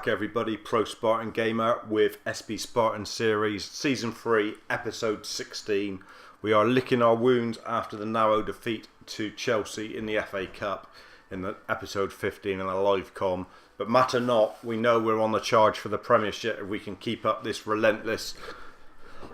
back everybody, Pro Spartan Gamer with SP Spartan series, season 3, episode 16. We are licking our wounds after the narrow defeat to Chelsea in the FA Cup in the episode 15 in a live com. But matter not, we know we're on the charge for the Premiership if we can keep up this relentless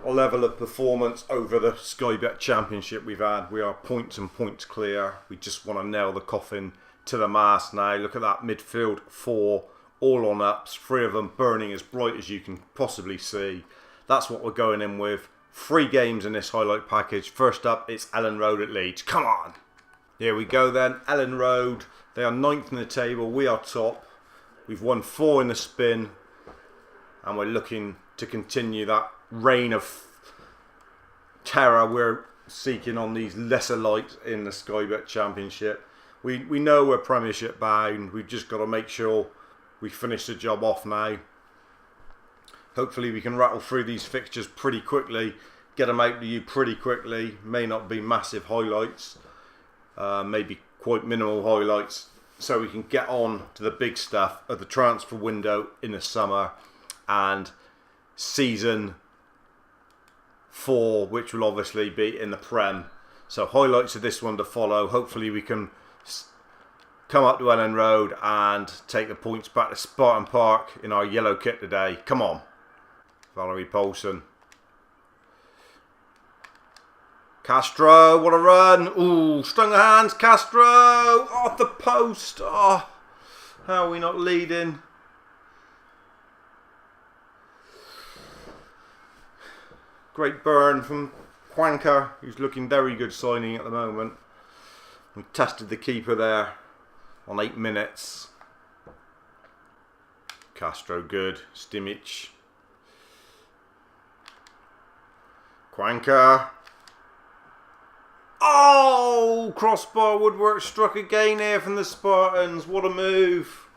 level of performance over the Sky Bet Championship we've had. We are points and points clear. We just want to nail the coffin to the mast now. Look at that midfield 4, all on ups, 3 of them burning as bright as you can possibly see. That's what we're going in with. 3 games in this highlight package. First up, it's Ellen Road at Leeds. Come on! Here we go then. Ellen Road. They are 9th in the table. We are top. We've won 4 in the spin. And we're looking to continue that reign of terror we're seeking on these lesser lights in the Sky Bet Championship. We know we're Premiership bound. We've just got to make sure we finish the job off now. Hopefully we can rattle through these fixtures pretty quickly, get them out to you pretty quickly. May not be massive highlights, maybe quite minimal highlights, so we can get on to the big stuff of the transfer window in the summer and season 4, which will obviously be in the Prem. So highlights of this one to follow. Hopefully we can come up to Ellen Road and take the points back to Spartan Park in our yellow kit today. Come on. Valerie Poulsen. Castro, what a run. Ooh, strong hands, Castro. Off the post. Oh, how are we not leading? Great burn from Quanker, who's looking very good signing at the moment. We tested the keeper there on 8 minutes. Castro good. Stimic. Quanker. Oh! Crossbar woodwork struck again here from the Spartans. What a move.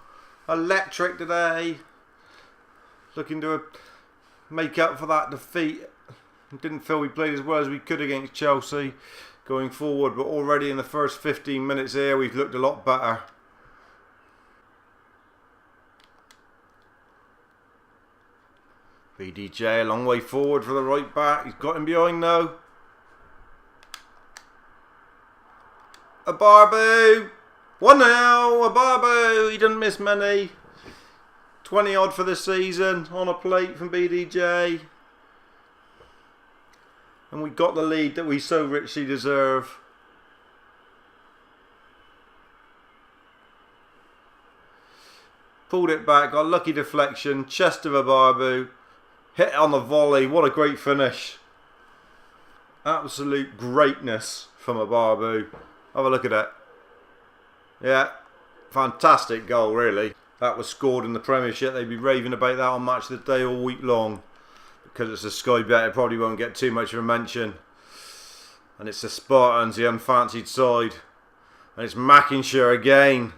Electric today. Looking to make up for that defeat. Didn't feel we played as well as we could against Chelsea going forward, but already in the first 15 minutes here we've looked a lot better. VDJ a long way forward for the right back. He's got him behind though. Abarbu! 1-0! Abarbu! He didn't miss many. 20 odd for the season on a plate from BDJ. And we got the lead that we so richly deserve. Pulled it back, got a lucky deflection, chest of Abarbu, hit it on the volley. What a great finish. Absolute greatness from Abarbu. Have a look at it. Yeah, fantastic goal really. That was scored in the Premiership. They'd be raving about that on Match of the Day all week long. Because it's a Sky Bet, it probably won't get too much of a mention. And it's the Spartans, the unfancied side. And it's Mackinshire again.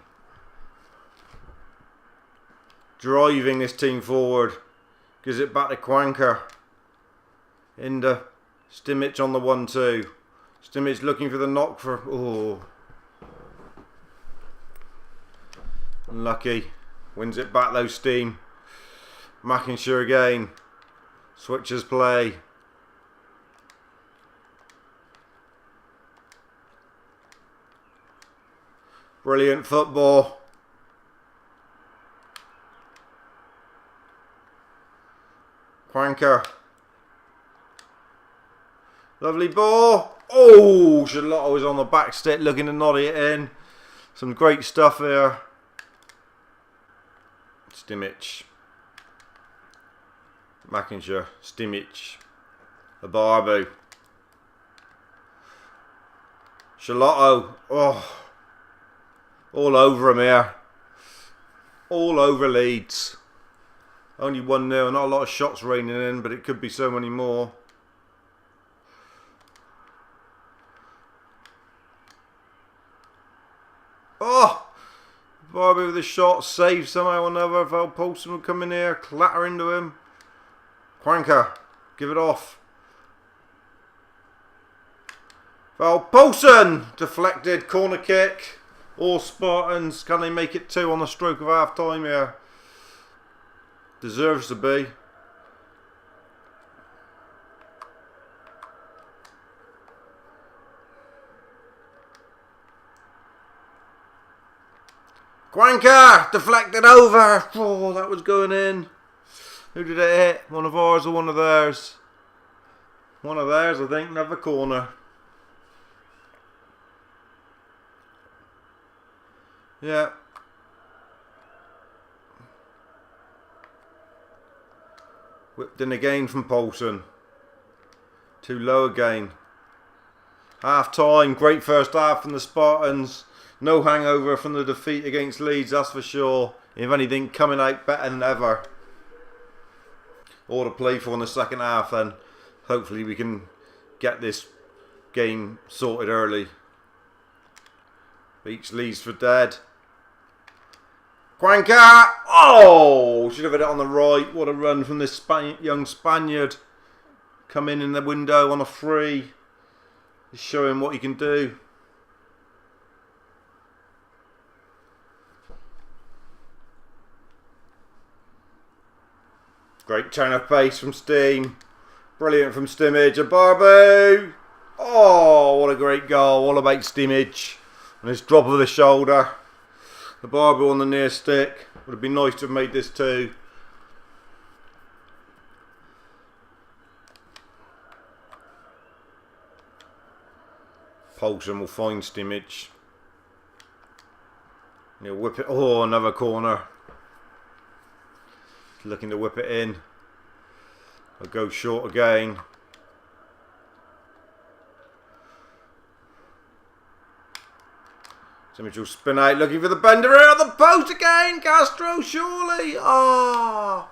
Driving this team forward. Gives it back to Quanker. Into Stimic on the 1-2. Stimic looking for the knock for... Oh. Unlucky. Wins it back though, Steam. Mackinshire again. Switches play. Brilliant football. Quanker. Lovely ball. Oh, Charlotte was on the back stick looking to noddy it in. Some great stuff here. Stimic. Mackinshire, Stimic, Abarbu, Charlotto, oh, all over him here, all over Leeds. Only 1-0, not a lot of shots raining in, but it could be so many more. Oh, Abarbu with a shot, saved somehow or another. Val Poulsen would come in here, clatter into him. Quanker, give it off. Val Poulsen, deflected, corner kick. All Spartans, can they make it 2 on the stroke of half time here? Deserves to be. Quanker! Deflected over! Oh, that was going in. Who did it hit? One of ours or one of theirs? One of theirs, I think. Another corner. Yeah. Whipped in again from Poulsen. Too low again. Half time. Great first half from the Spartans. No hangover from the defeat against Leeds, that's for sure. If anything, coming out better than ever. All to play for in the second half then. Hopefully we can get this game sorted early. Beats Leeds for dead. Quanker! Oh! Should have hit it on the right. What a run from this young Spaniard. Come in the window on a free. Just show him what he can do. Great turn of pace from Steam. Brilliant from Stimmage. A Barbu! Oh, what a great goal. All about Stimmage. And his drop of the shoulder. The Barbu on the near stick. Would have been nice to have made this too. Poulsen will find Stimmage. And he'll whip it. Oh, another corner. Looking to whip it in. I'll go short again. Stimmage will spin out, looking for the bender out of the post again. Castro, surely. Ah. Oh.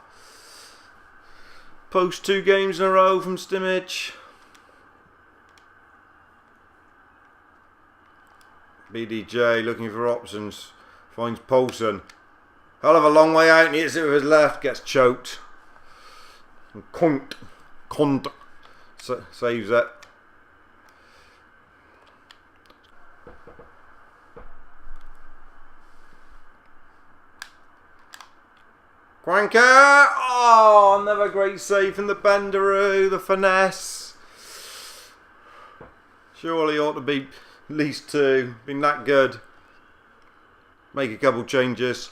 Post 2 games in a row from Stimmage. BDJ looking for options. Finds Poulsen. Hell of a long way out and he hits it with his left. Gets choked. And Cont saves it. Quanker! Oh, another great save from the Benderoo. The finesse. Surely ought to be at least 2. Been that good. Make a couple changes.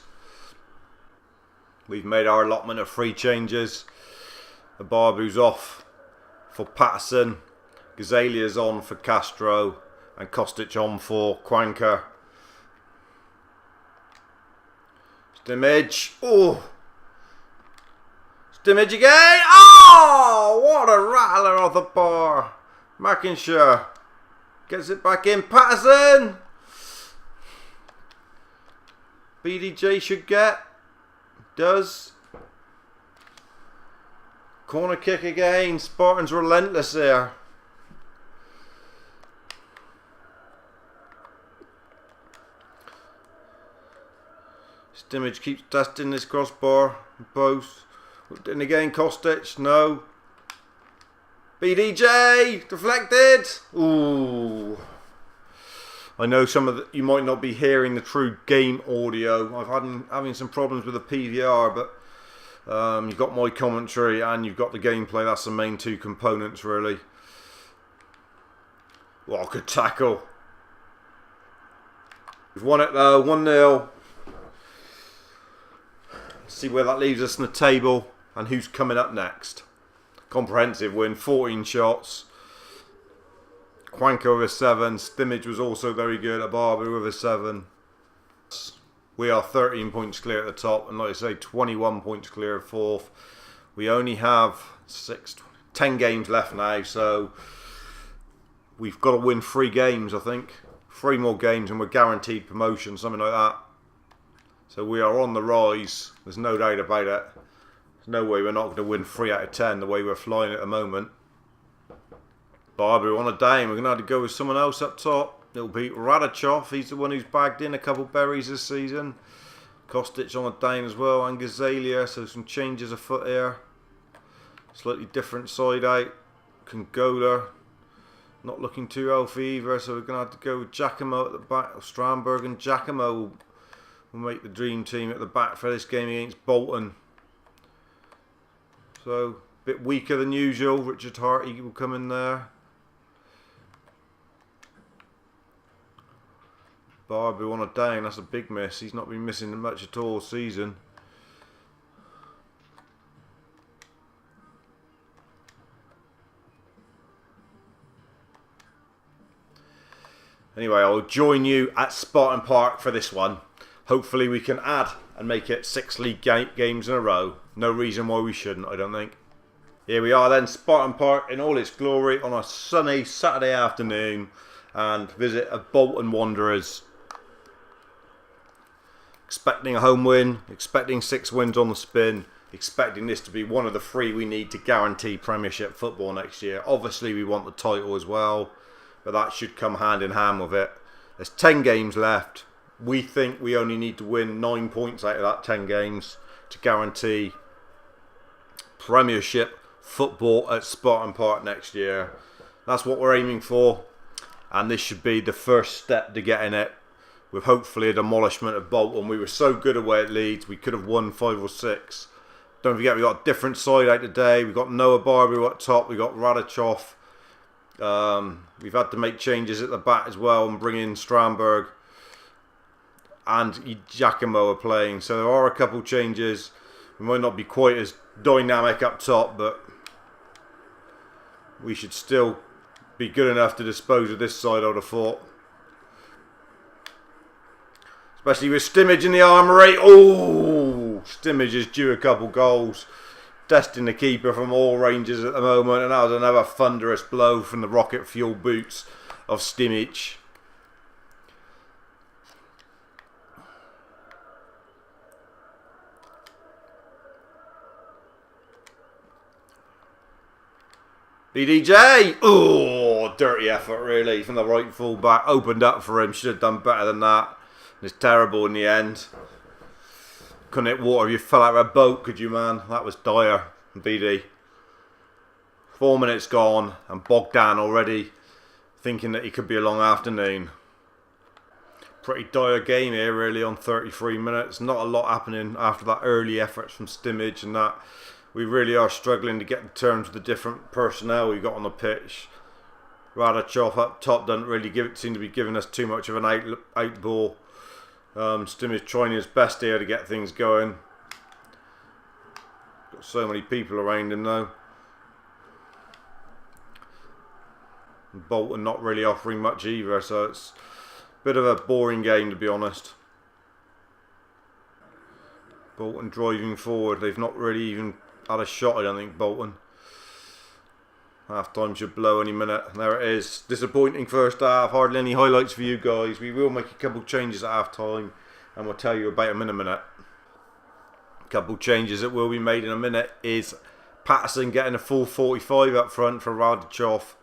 We've made our allotment of 3 changes. The Barbu's off for Patterson. Gazalia's on for Castro. And Kostic on for Quanker. Stimmage. Oh! Stimmage again. Oh! What a rattler off the bar. Mackinshire gets it back in. Patterson! BDJ should get. Does. Corner kick again. Spartans relentless there. Stimmage keeps testing this crossbar. Both. And again, Kostic. No. BDJ! Deflected! Ooh. I know some of you might not be hearing the true game audio. I've had having some problems with the PVR, but you've got my commentary and you've got the gameplay. That's the main 2 components, really. Oh, good tackle. We've won it though, 1-0. See where that leaves us in the table and who's coming up next. Comprehensive win, 14 shots. Quanker with a 7. Stimmage was also very good. Ababu with a 7. We are 13 points clear at the top, and like I say, 21 points clear of 4th. We only have 10 games left now, so we've got to win 3 games, I think. 3 more games, and we're guaranteed promotion, something like that. So we are on the rise. There's no doubt about it. There's no way we're not going to win 3 out of 10 the way we're flying at the moment. Barbu on a down. We're going to have to go with someone else up top. It'll be Radachov. He's the one who's bagged in a couple berries this season. Kostic on a down as well. And Gazalia. So some changes afoot here. Slightly different side out. Kongola. Not looking too healthy either. So we're going to have to go with Giacomo at the back. Strandberg and Giacomo will make the dream team at the back for this game against Bolton. So, a bit weaker than usual. Richard Harty will come in there. Barbie on a down, that's a big miss. He's not been missing much at all season. Anyway, I'll join you at Spartan Park for this one. Hopefully we can add and make it 6 league games in a row. No reason why we shouldn't, I don't think. Here we are then, Spartan Park in all its glory on a sunny Saturday afternoon. And visit of Bolton Wanderers. Expecting a home win, expecting 6 wins on the spin, expecting this to be one of the 3 we need to guarantee Premiership football next year. Obviously we want the title as well, but that should come hand in hand with it. There's 10 games left. We think we only need to win 9 points out of that 10 games to guarantee Premiership football at Spartan Park next year. That's what we're aiming for, and this should be the first step to getting it. With hopefully a demolishment of Bolton. We were so good away at Leeds, we could have won 5 or 6. Don't forget, we got a different side out today. We got Noah Barbie up top. We got Radachov. We've had to make changes at the back as well and bring in Strandberg and Giacomo are playing. So there are a couple changes. We might not be quite as dynamic up top, but we should still be good enough to dispose of this side, I would have thought. Especially with Stimage in the armoury. Oh, Stimage is due a couple goals. Testing the keeper from all ranges at the moment. And that was another thunderous blow from the rocket fuel boots of Stimage. BDJ. Oh, dirty effort really from the right full back. Opened up for him. Should have done better than that. It's terrible in the end. Couldn't hit water if you fell out of a boat, could you, man? That was dire. BD. 4 minutes gone and Bogdan already thinking that he could be a long afternoon. Pretty dire game here really on 33 minutes. Not a lot happening after that early efforts from Stimage and that. We really are struggling to get to terms with the different personnel we've got on the pitch. Radachov up top doesn't really seem to be giving us too much of an out ball. Stimage trying his best here to get things going. Got so many people around him though. And Bolton not really offering much either, so it's a bit of a boring game to be honest. Bolton driving forward. They've not really even had a shot, I don't think, Bolton. Half time should blow any minute. There it is. Disappointing first half. Hardly any highlights for you guys. We will make a couple changes at half time and we'll tell you about them in a minute. A couple changes that will be made in a minute is Patterson getting a full 45 up front for Radachov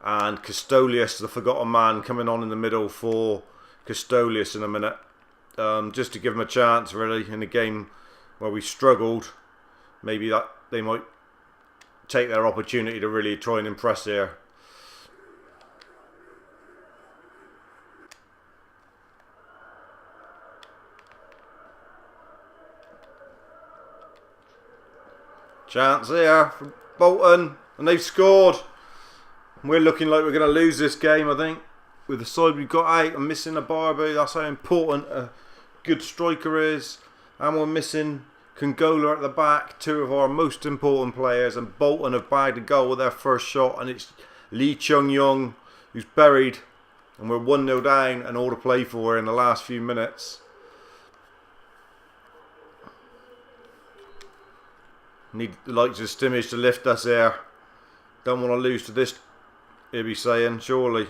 and Custolius, the forgotten man, coming on in the middle for Custolius in a minute. Just to give him a chance really in a game where we struggled. Maybe that they might take their opportunity to really try and impress here. Chants here from Bolton and they've scored. We're looking like we're going to lose this game, I think. With the side we've got out and missing a Barbie, that's how important a good striker is. And we're missing Congola at the back, 2 of our most important players, and Bolton have bagged a goal with their first shot, and it's Lee Chung-Young who's buried, and we're 1-0 down and all to play for in the last few minutes. Need the likes of Stimage to lift us here. Don't want to lose to this, he'll be saying, surely.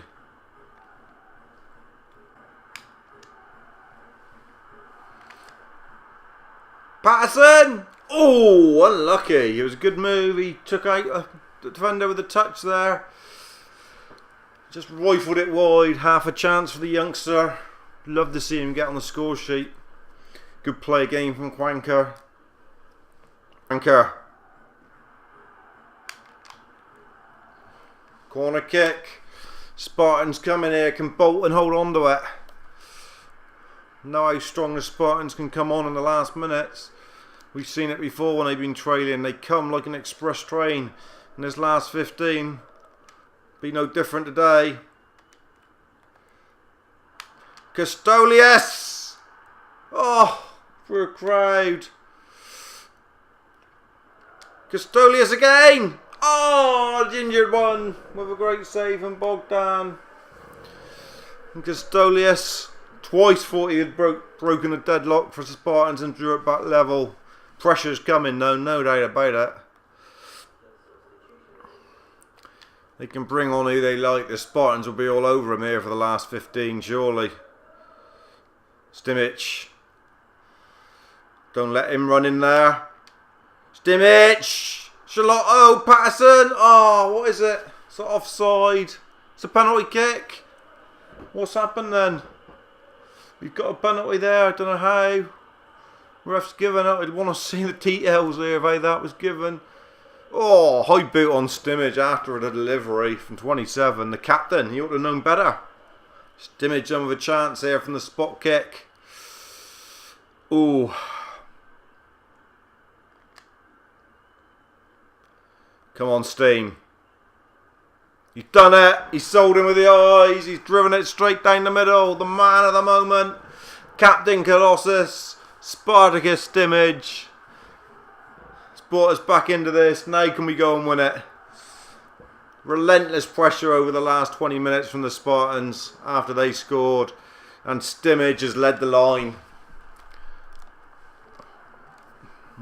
Patterson! Oh, unlucky. It was a good move. He took out the defender with a touch there. Just rifled it wide. Half a chance for the youngster. Love to see him get on the score sheet. Good play again from Quanker. Corner kick. Spartans coming here. Can Bolton hold on to it? Know how strong the Spartans can come on in the last minutes. We've seen it before when they've been trailing. They come like an express train in this last 15. Be no different today. Custolius! Oh, for a crowd. Custolius again! Oh, the injured one with a great save from Bogdan. And Custolius twice thought he had broken a deadlock for the Spartans and drew it back level. Pressure's coming though, no doubt about it. They can bring on who they like. The Spartans will be all over him here for the last 15, surely. Stimmich. Don't let him run in there. Stimmich! Charlotte, Patterson! Oh, what is it? It's offside. It's a penalty kick. What's happened then? We've got a penalty there. I don't know how. Ref's given up. I'd want to see the details here of how that was given. Oh, high boot on Stimmich after the delivery from 27. The captain, he ought to have known better. Stimmich on with a chance here from the spot kick. Ooh. Come on, Steam. He's done it. He's sold him with the eyes. He's driven it straight down the middle. The man of the moment. Captain Colossus. Spartacus Stimmich. It's brought us back into this. Now can we go and win it? Relentless pressure over the last 20 minutes from the Spartans after they scored. And Stimmich has led the line.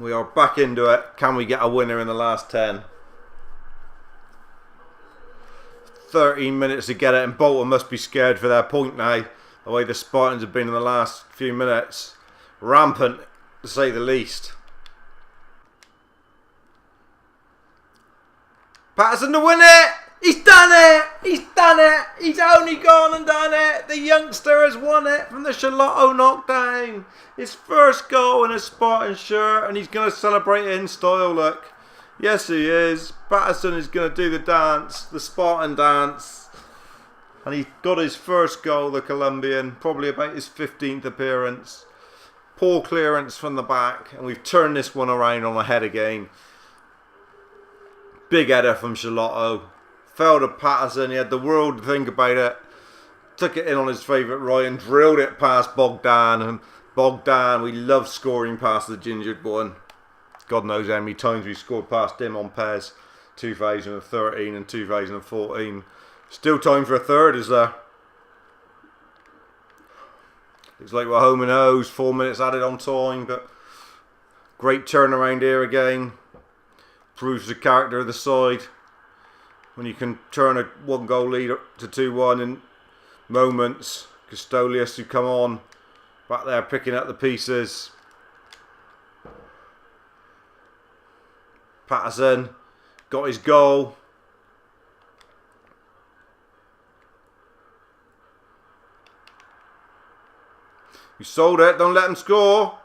We are back into it. Can we get a winner in the last 10? 13 minutes to get it, and Bolton must be scared for their point now. The way the Spartans have been in the last few minutes. Rampant, to say the least. Patterson to win it! He's done it! He's done it! He's only gone and done it! The youngster has won it from the Charlotte knockdown. His first goal in a Spartan shirt, and he's going to celebrate it in style, look. Yes, he is. Patterson is going to do the dance, the Spartan dance. And he got his first goal, the Colombian, probably about his 15th appearance. Poor clearance from the back, and we've turned this one around on the head again. Big header from Charlotte. Fell to Patterson, he had the world to think about it. Took it in on his favourite right and drilled it past Bogdan. And Bogdan, we love scoring past the gingered one. God knows how many times we scored past him on PES 2013 and 2014. Still time for a third, is there? Looks like we're home and hose. 4 minutes added on time, but great turnaround here again. Proves the character of the side. When you can turn a 1-goal lead to 2-1 in moments. Custolius who come on. Back there picking up the pieces. Patterson got his goal. We sold it, don't let him score.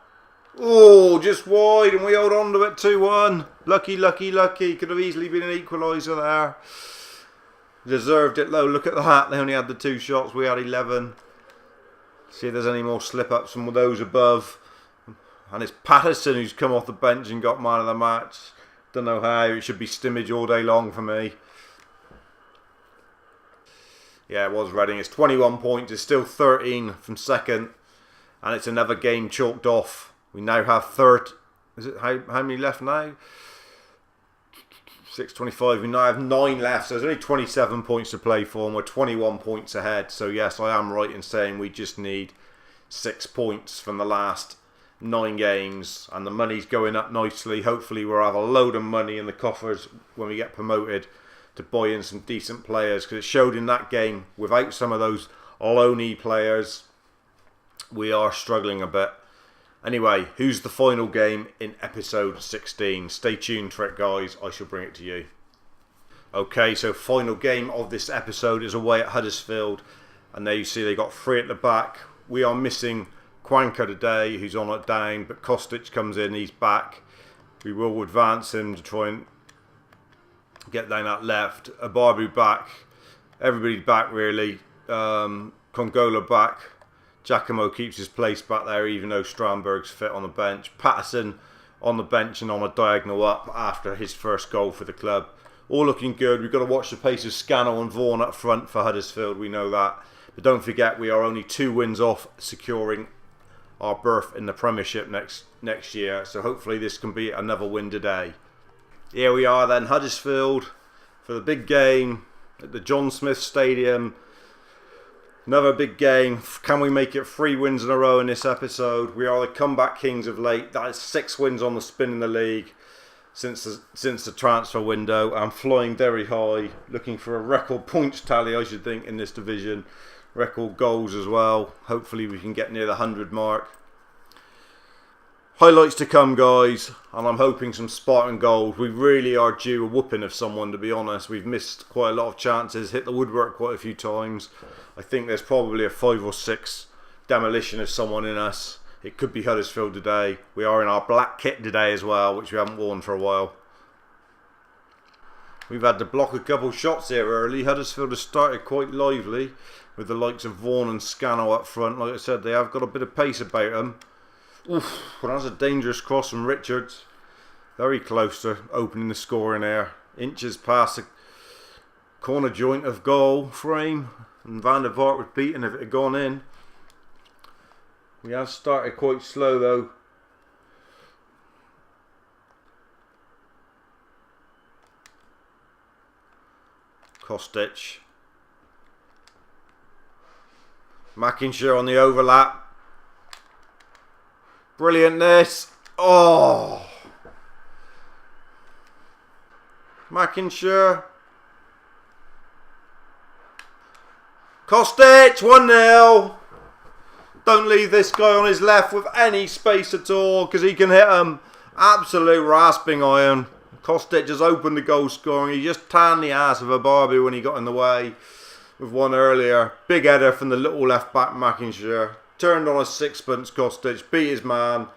Oh, just wide, and we hold on to it 2-1. Lucky, lucky, lucky. Could have easily been an equaliser there. Deserved it though, look at that. They only had the 2 shots, we had 11. See if there's any more slip-ups from those above. And it's Patterson who's come off the bench and got man of the match. Don't know how, it should be Stimmich all day long for me. Yeah, it was Reading. It's 21 points, it's still 13 from second. And it's another game chalked off. We now have third. Is it how many left now? 6:25. We now have 9 left. So there's only 27 points to play for, and we're 21 points ahead. So yes, I am right in saying we just need 6 points from the last 9 games, and the money's going up nicely. Hopefully we'll have a load of money in the coffers when we get promoted to buy in some decent players, because it showed in that game without some of those loanee players we are struggling a bit. Anyway, who's the final game in episode 16? Stay tuned for it, guys. I shall bring it to you. Okay, so final game of this episode is away at Huddersfield, and there you see they got 3 at the back. We are missing Quanka today, who's on it down, but Kostic comes in, he's back. We will advance him to try and get down that left. Ababu back, everybody's back really. Congola back. Giacomo keeps his place back there, even though Strandberg's fit on the bench. Patterson on the bench and on a diagonal up after his first goal for the club. All looking good. We've got to watch the pace of Scannell and Vaughan up front for Huddersfield, we know that. But don't forget, we are only 2 wins off securing our berth in the Premiership next year. So hopefully this can be another win today. Here we are then, Huddersfield, for the big game at the John Smith Stadium. Another big game. Can we make it 3 wins in a row in this episode? We are the comeback kings of late. That is 6 wins on the spin in the league since the transfer window. I'm flying very high, looking for a record points tally, I should think, in this division. Record goals as well. Hopefully we can get near the 100 mark. Highlights to come, guys, and I'm hoping some Spartan goals. We really are due a whooping of someone, to be honest. We've missed quite a lot of chances, hit the woodwork quite a few times. I think there's probably a 5 or 6 demolition of someone in us. It could be Huddersfield today. We are in our black kit today as well, which we haven't worn for a while. We've had to block a couple shots here early. Huddersfield has started quite lively with the likes of Vaughan and Scannell up front. Like I said, they have got a bit of pace about them. Oof, well, that's a dangerous cross from Richards. Very close to opening the score in there. Inches past the corner joint of goal frame. And Van der Vaart was beaten if it had gone in. We have started quite slow though. Kostic. Mackinshire on the overlap. Brilliantness. Oh. Mackinshire. Kostic, 1-0. Don't leave this guy on his left with any space at all, because he can hit him. Absolute rasping iron. Kostic just opened the goal scoring. He just tanned the ass of a Barbie when he got in the way with one earlier. Big header from the little left back Mackinshire. Turned on a sixpence, Kostic. Beat his man.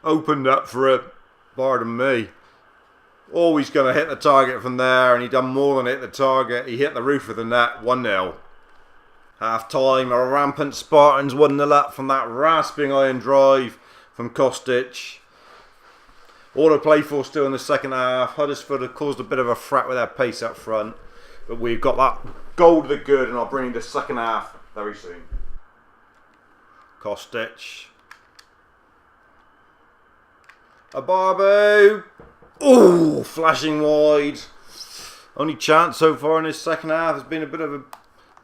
Opened up for it. Pardon me. Always going to hit the target from there, and he done more than hit the target. He hit the roof of the net. 1-0. Half time, our rampant Spartans 1-0 up from that rasping iron drive from Kostic. All to play for still in the second half. Huddersfield have caused a bit of a fret with their pace up front, but we've got that goal to the good, and I'll bring you the second half very soon. Kostic. A Barbo. Ooh, flashing wide. Only chance so far in this second half has been a bit of a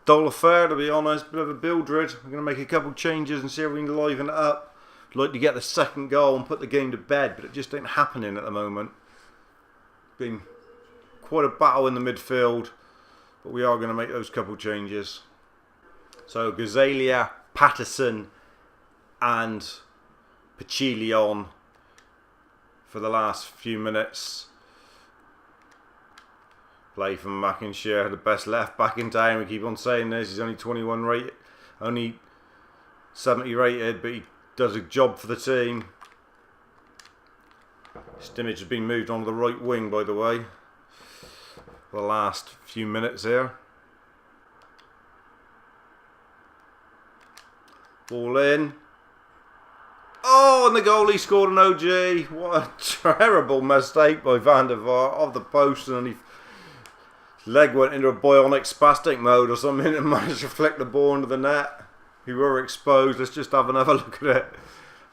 dull affair, to be honest. Bit of a Bildred. I'm going to make a couple changes and see if we can liven it up. I'd like to get the second goal and put the game to bed, but it just ain't happening at the moment. Been quite a battle in the midfield, but we are going to make those couple changes. So Gazalia, Patterson and Pachilion for the last few minutes. Play from Mackinshire, the best left back in town. We keep on saying this. He's only 21 rated, only 70 rated, but he does a job for the team. Stimage has been moved onto the right wing, by the way, for the last few minutes here. Ball in. Oh, and the goalie scored an OG. What a terrible mistake by Van der Vaart off the post, and his leg went into a bionic spastic mode or something and managed to flick the ball into the net. We were exposed. Let's just have another look at it.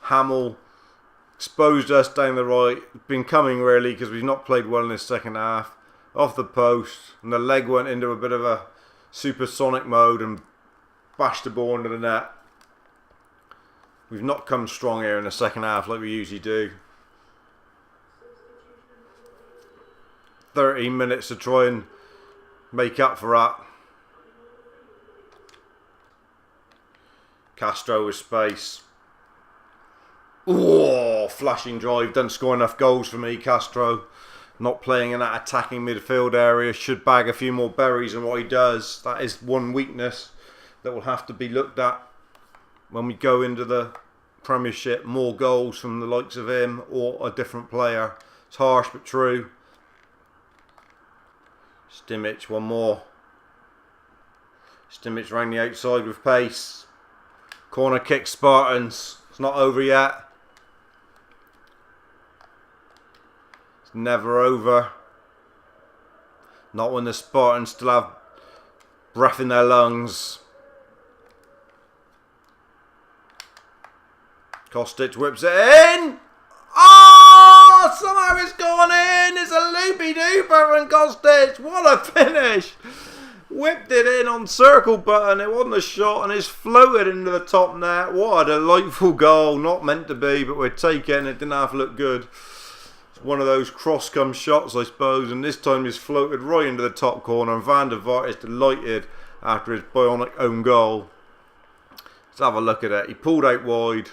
Hamill exposed us down the right. Been coming really because we've not played well in this second half. Off the post, and the leg went into a bit of a supersonic mode and bashed the ball into the net. We've not come strong here in the second half like we usually do. 13 minutes to try and make up for that. Castro with space. Oh, flashing drive. Doesn't score enough goals for me, Castro. Not playing in that attacking midfield area. Should bag a few more berries than what he does. That is one weakness that will have to be looked at when we go into the Premiership. More goals from the likes of him or a different player. It's harsh but true. Stimich, one more. Stimich round the outside with pace. Corner kick Spartans. It's not over yet. never over. Not when the Spartans still have breath in their lungs. Kostic whips it in. Oh, somehow it's gone in. It's a loopy dooper from Kostic. What a finish. Whipped it in on circle button. It wasn't a shot and it's floated into the top net. What a delightful goal. Not meant to be, but we're taking it. Didn't have to look good. It's one of those cross-come shots, I suppose. And this time he's floated right into the top corner. And Van der Vaart is delighted after his bionic own goal. Let's have a look at it. He pulled out wide.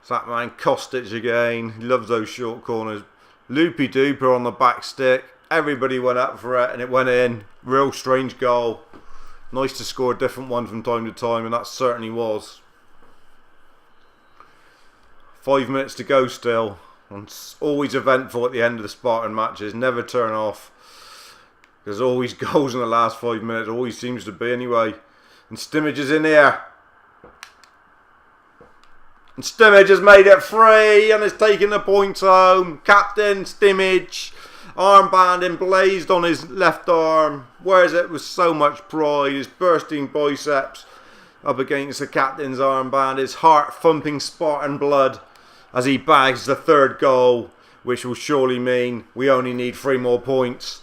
It's that man Kostic again. He loves those short corners. Loopy dooper on the back stick. Everybody went up for it and it went in. Real strange goal. Nice to score a different one from time to time, and that certainly was. 5 minutes to go still. And it's always eventful at the end of the Spartan matches. Never turn off. There's always goals in the last 5 minutes. Always seems to be anyway. And Stimage is in here. And Stimage has made it free and is taking the points home. Captain Stimage. Armband emblazed on his left arm. Wears it with so much pride. His bursting biceps up against the captain's armband. His heart thumping Spartan blood as he bags the third goal, which will surely mean we only need 3 more points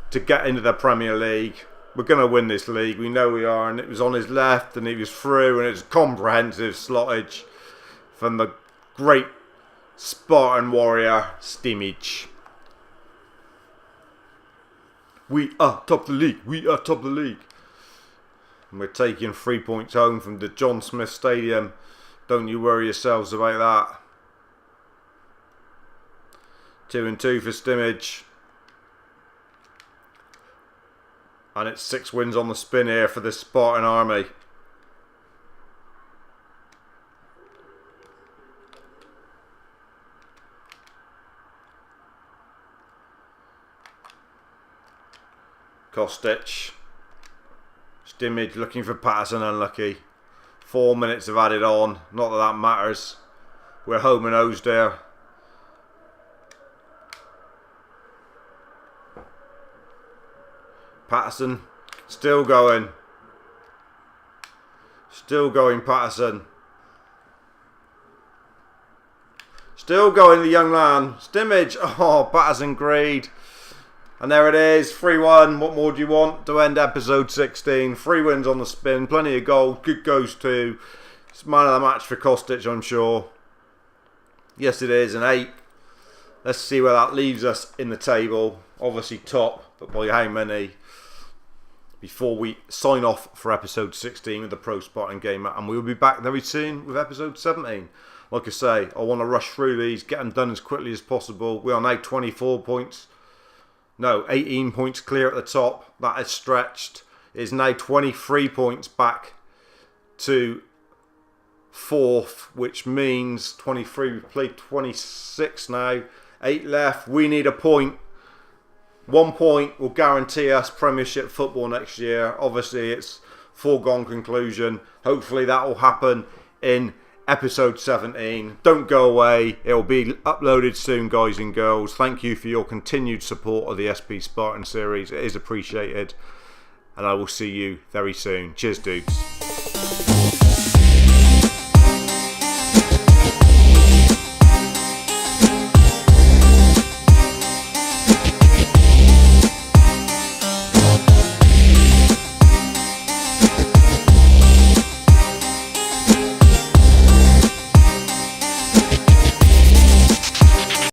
to get into the Premier League. We're going to win this league. We know we are. And it was on his left and he was through, and it's comprehensive slottage from the great Spartan warrior Stimage. We are top of the league. We are top of the league. And we're taking 3 points home from the John Smith Stadium. Don't you worry yourselves about that. 2-2 for Stimage. And it's 6 wins on the spin here for the Spartan army. Kostic. Stimage looking for Patterson, unlucky. 4 minutes have added on. Not that that matters. We're home and hosed there. Patterson. Still going. Still going, Patterson. Still going, the young man. Stimage. Oh, Patterson Greed. And there it is, 3-1. What more do you want to end episode 16? 3 wins on the spin, plenty of goals, good goes too. It's man of the match for Kostic, I'm sure. Yes, it is, an 8. Let's see where that leaves us in the table. Obviously top, but by how many? Before we sign off for episode 16 with the ProSpartanGamer, and we will be back very soon with episode 17. Like I say, I want to rush through these, get them done as quickly as possible. We are now 24 points. No, 18 points clear at the top. That is stretched. It is now 23 points back to 4th, which means 23. We've played 26 now. 8 left. We need a point. 1 point will guarantee us Premiership football next year. Obviously, it's foregone conclusion. Hopefully, that will happen in episode 17. Don't go away. It will be uploaded soon, guys and girls. Thank you for your continued support of the SP Spartan series. It is appreciated. And I will see you very soon. Cheers, dudes.